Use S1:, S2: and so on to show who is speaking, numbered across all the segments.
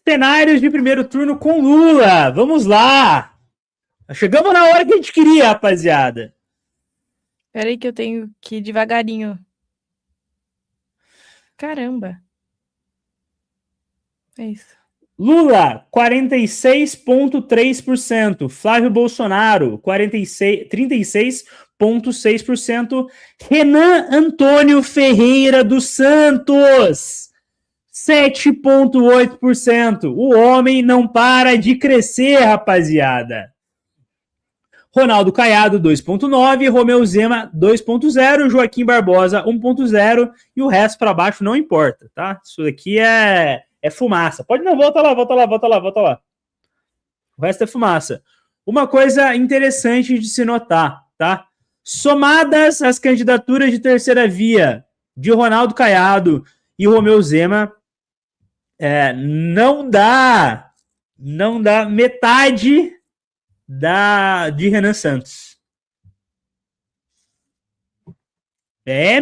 S1: Cenários de primeiro turno com Lula. Vamos lá. Chegamos na hora que a gente queria, rapaziada.
S2: Espera aí que eu tenho que ir devagarinho. Caramba. É isso.
S1: Lula, 46,3%. Flávio Bolsonaro, 36,6%. Renan Antônio Ferreira dos Santos, 7,8%. O homem não para de crescer, rapaziada. Ronaldo Caiado, 2,9%. Romeu Zema, 2,0%. Joaquim Barbosa, 1,0%. E o resto para baixo não importa, tá? Isso daqui é fumaça. Pode não, volta lá. O resto é fumaça. Uma coisa interessante de se notar, tá? Somadas as candidaturas de terceira via de Ronaldo Caiado e Romeu Zema, não dá metade de Renan Santos.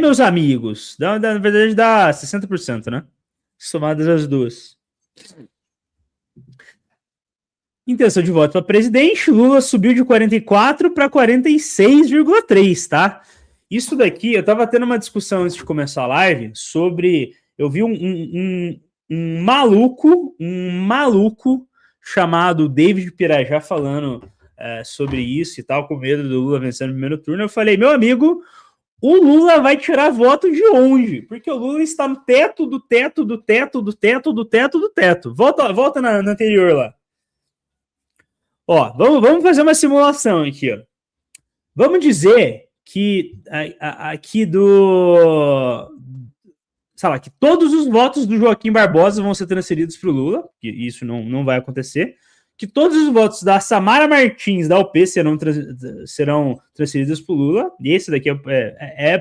S1: Meus amigos. Na verdade, dá 60%, né? Somadas as duas. Intenção de voto para presidente, Lula subiu de 44 para 46,3, tá? Isso daqui, eu tava tendo uma discussão antes de começar a live sobre... Eu vi um maluco chamado David Pirajá falando sobre isso e tal, com medo do Lula vencer no primeiro turno. Eu falei, meu amigo, o Lula vai tirar voto de onde? Porque o Lula está no teto do teto do teto do teto do teto do teto. Volta na anterior lá. Ó, vamos fazer uma simulação aqui, ó. Vamos dizer que aqui sei lá, que todos os votos do Joaquim Barbosa vão ser transferidos para o Lula, que isso não vai acontecer, que todos os votos da Samara Martins, da UP, serão transferidos para o Lula, e esse daqui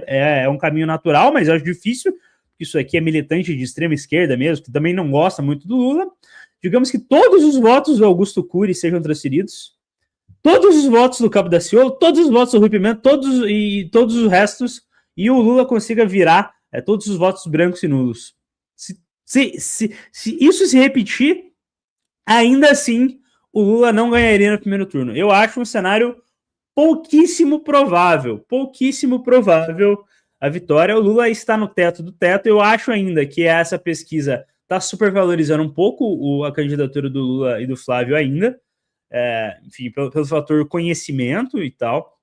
S1: é um caminho natural, mas eu acho difícil, porque isso aqui é militante de extrema esquerda mesmo, que também não gosta muito do Lula. Digamos que todos os votos do Augusto Cury sejam transferidos, todos os votos do Cabo Daciolo, todos os votos do Rui Pimenta, todos os restos, e o Lula consiga virar todos os votos brancos e nulos. Se isso se repetir, ainda assim, o Lula não ganharia no primeiro turno. Eu acho um cenário pouquíssimo provável a vitória. O Lula está no teto do teto. Eu acho ainda que essa pesquisa está supervalorizando um pouco a candidatura do Lula e do Flávio ainda, enfim, pelo fator conhecimento e tal.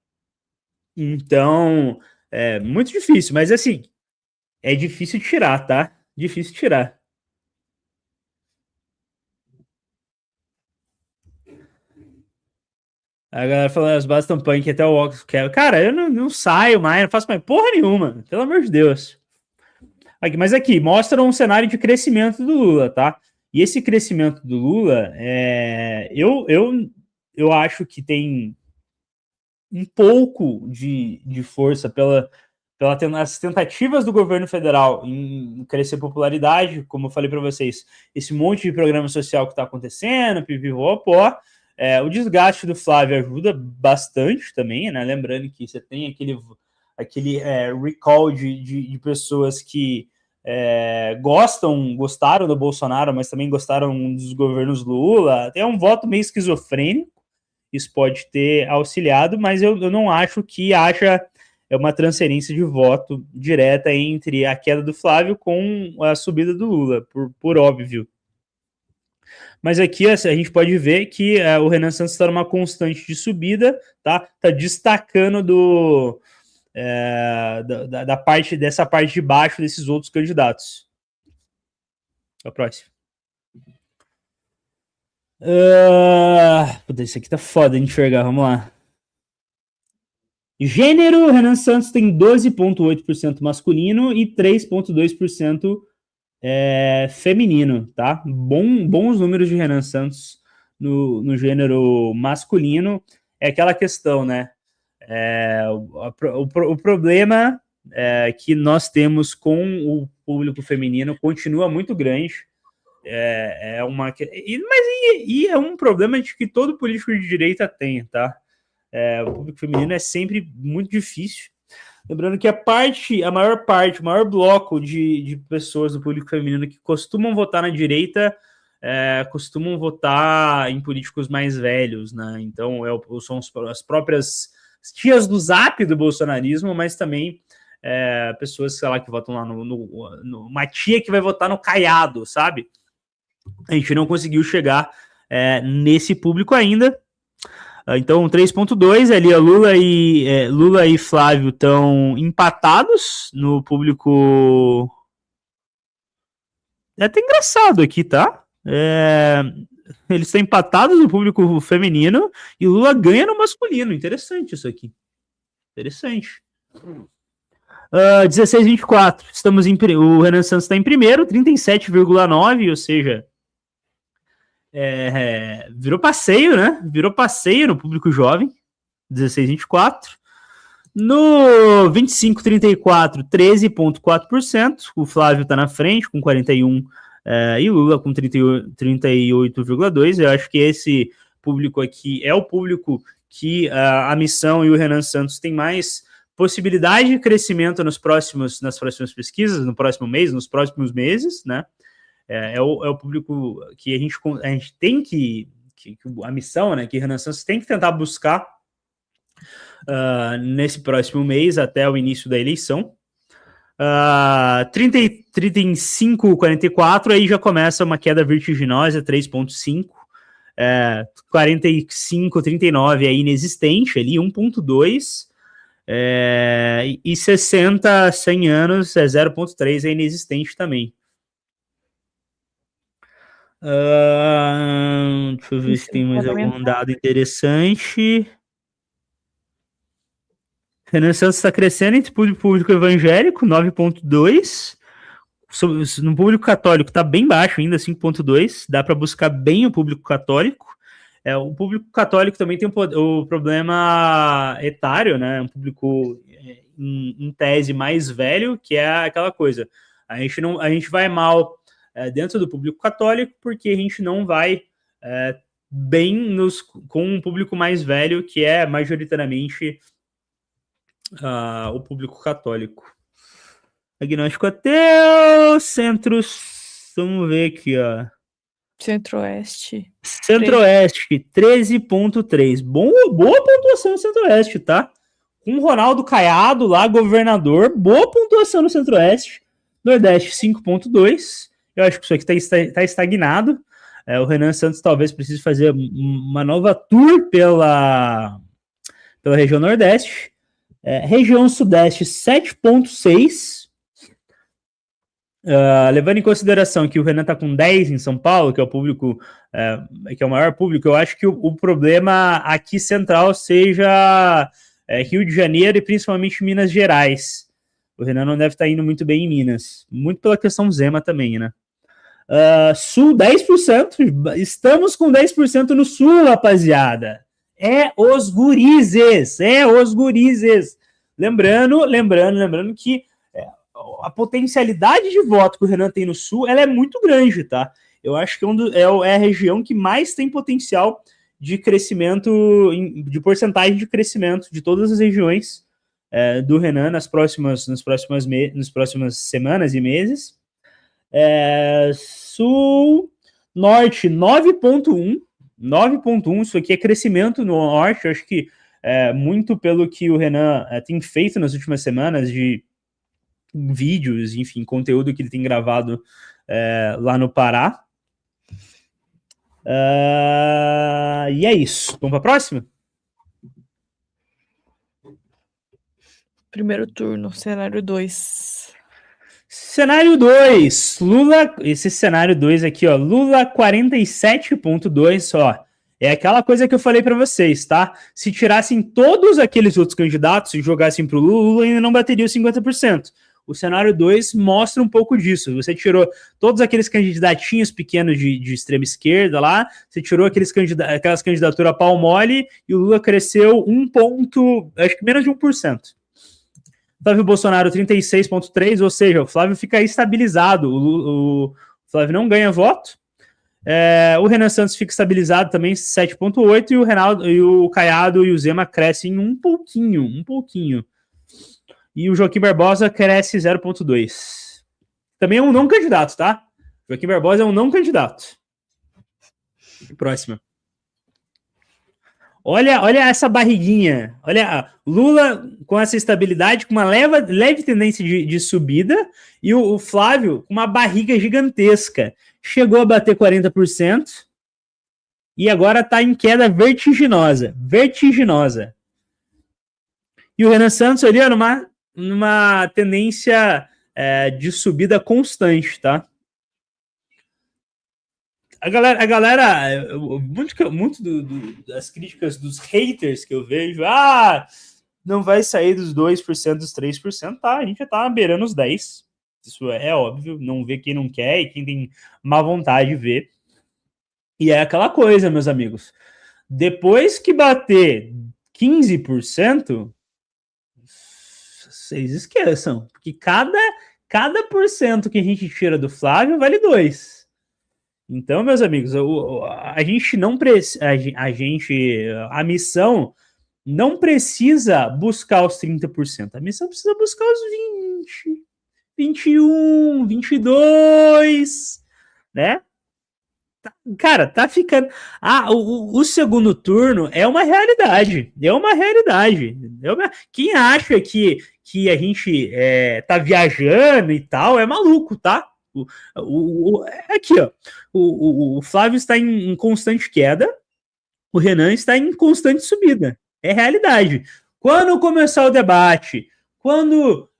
S1: Então, é muito difícil, mas assim, é difícil tirar, tá? Difícil tirar. A galera falando, as bases estão punk, até o Ox quer. Cara, eu não saio mais, não faço mais porra nenhuma, pelo amor de Deus. Mas aqui, mostra um cenário de crescimento do Lula, tá? E esse crescimento do Lula, eu acho que tem um pouco de força pelas tentativas do governo federal em crescer popularidade, como eu falei para vocês, esse monte de programa social que está acontecendo, pipipopó. O desgaste do Flávio ajuda bastante também, né? Lembrando que você tem aquele recall de pessoas que gostaram do Bolsonaro, mas também gostaram dos governos Lula. É um voto meio esquizofrênico, isso pode ter auxiliado, mas eu não acho que haja uma transferência de voto direta entre a queda do Flávio com a subida do Lula, por óbvio. Mas aqui a gente pode ver que o Renan Santos está numa constante de subida, tá destacando dessa parte de baixo desses outros candidatos. A próxima. Isso aqui tá foda de enxergar, vamos lá. Gênero, Renan Santos tem 12,8% masculino e 3,2% feminino, tá? Bons números de Renan Santos no gênero masculino. É aquela questão, né? O problema que nós temos com o público feminino continua muito grande. É um problema de que todo político de direita tem, tá? O público feminino é sempre muito difícil. Lembrando que o maior bloco de pessoas do público feminino que costumam votar na direita costumam votar em políticos mais velhos, né? Então, são as próprias tias do zap do bolsonarismo, mas também pessoas, sei lá, que votam lá uma tia que vai votar no Caiado, sabe? A gente não conseguiu chegar nesse público ainda. Então, 3,2 ali, Lula e Flávio estão empatados no público. É até engraçado aqui, tá? Eles estão empatados no público feminino e Lula ganha no masculino. Interessante isso aqui. Interessante. 16,24. O Renan Santos está em primeiro, 37,9, ou seja, virou passeio, né? Virou passeio no público jovem, 16,24. No 25,34, 13,4%. O Flávio está na frente, com 41%, e Lula com 38,2%. Eu acho que esse público aqui é o público que a Missão e o Renan Santos têm mais possibilidade de crescimento nas próximas pesquisas, no próximo mês, nos próximos meses, né? É o público que a gente tem que a Missão, né, que Renan Santos tem que tentar buscar nesse próximo mês, até o início da eleição. 35,44, aí já começa uma queda vertiginosa, 3,5. 45,39 é inexistente, ali 1,2. E 60, 100 anos, 0,3 é inexistente também. Deixa eu ver se tem mais algum dado interessante. Renan Santos está crescendo entre público evangélico, 9,2. No público católico está bem baixo ainda, 5,2. Dá para buscar bem o público católico. O público católico também tem o problema etário, né? Um público, em tese, mais velho, que é aquela coisa. A gente vai mal dentro do público católico porque a gente não vai bem com um público mais velho, que é majoritariamente o público católico. Agnóstico ateu, centros, vamos ver aqui, ó.
S2: Centro-Oeste.
S1: Centro-Oeste, 13,3. Boa pontuação no Centro-Oeste, tá? Com o Ronaldo Caiado lá, governador, boa pontuação no Centro-Oeste. Nordeste, 5,2. Eu acho que isso aqui tá estagnado. O Renan Santos talvez precise fazer uma nova tour pela região Nordeste. Região Sudeste, 7,6. Levando em consideração que o Renan está com 10 em São Paulo, que é o público, que é o maior público, eu acho que o problema aqui central seja Rio de Janeiro e principalmente Minas Gerais. O Renan não deve estar indo muito bem em Minas, muito pela questão Zema também, né? Sul, 10%. Estamos com 10% no Sul, rapaziada. Os gurizes. Lembrando que a potencialidade de voto que o Renan tem no Sul, ela é muito grande, tá? Eu acho que é a região que mais tem potencial de crescimento, de porcentagem de crescimento de todas as regiões do Renan nas próximas semanas e meses. Sul, Norte, 9,1. 9,1, isso aqui é crescimento no Norte. Eu acho que muito pelo que o Renan tem feito nas últimas semanas de vídeos, enfim, conteúdo que ele tem gravado lá no Pará. E é isso. Vamos para a próxima?
S2: Primeiro turno, cenário 2.
S1: Cenário 2, Lula, esse cenário 2 aqui, ó, Lula 47,2, ó, é aquela coisa que eu falei para vocês, tá? Se tirassem todos aqueles outros candidatos e jogassem pro Lula, ainda não bateria os 50%. O cenário 2 mostra um pouco disso. Você tirou todos aqueles candidatinhos pequenos de extrema esquerda lá, você tirou aquelas candidaturas pau mole e o Lula cresceu acho que menos de 1%. Flávio Bolsonaro, 36,3%, ou seja, o Flávio fica estabilizado, o Flávio não ganha voto. O Renan Santos fica estabilizado também, 7,8%, e o Caiado e o Zema crescem um pouquinho. E o Joaquim Barbosa cresce 0,2%. Também é um não candidato, tá? Joaquim Barbosa é um não candidato. Próxima. Olha essa barriguinha. Olha, Lula com essa estabilidade, com uma leve tendência de subida, e o Flávio com uma barriga gigantesca. Chegou a bater 40% e agora está em queda vertiginosa. Vertiginosa. E o Renan Santos ali, ó, numa tendência de subida constante, tá? A galera muito das críticas dos haters que eu vejo, não vai sair dos 2%, dos 3%, tá? A gente já tá beirando os 10%. Isso é óbvio, não vê quem não quer e quem tem má vontade de ver. E é aquela coisa, meus amigos. Depois que bater 15%, vocês esqueçam, porque cada porcento que a gente tira do Flávio vale 2%. Então, meus amigos, a gente não precisa. A missão não precisa buscar os 30%. A missão precisa buscar os 20, 21, 22, né? Cara, tá ficando. O segundo turno é uma realidade. É uma realidade. Quem acha que a gente tá viajando e tal é maluco, tá? Aqui, ó. O Flávio está em constante queda, o Renan está em constante subida. É realidade. Quando começar o debate, quando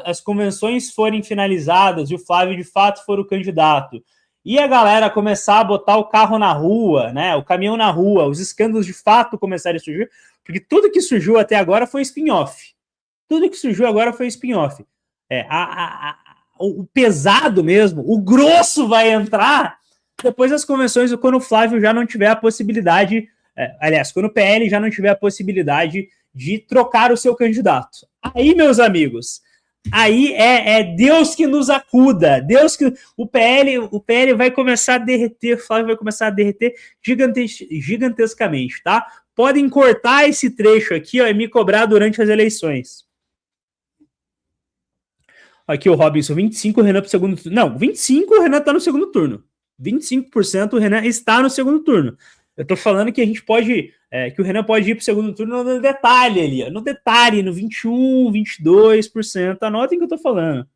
S1: as convenções forem finalizadas e o Flávio de fato for o candidato, e a galera começar a botar o carro na rua, né, o caminhão na rua, os escândalos de fato começarem a surgir, porque tudo que surgiu até agora foi spin-off. Tudo que surgiu agora foi spin-off. O pesado mesmo, o grosso vai entrar depois das convenções, quando o Flávio já não tiver a possibilidade, quando o PL já não tiver a possibilidade de trocar o seu candidato. Aí, meus amigos, aí é Deus que nos acuda, Deus que o PL vai começar a derreter, o Flávio vai começar a derreter gigantescamente, tá? Podem cortar esse trecho aqui, ó, e me cobrar durante as eleições. Aqui o Robinson, 25% o Renan pro segundo turno. Não, 25% o Renan tá no segundo turno. 25% o Renan está no segundo turno. Eu tô falando que a gente pode, que o Renan pode ir pro segundo turno no detalhe ali, ó, no detalhe, no 21%, 22%. Anotem o que eu tô falando.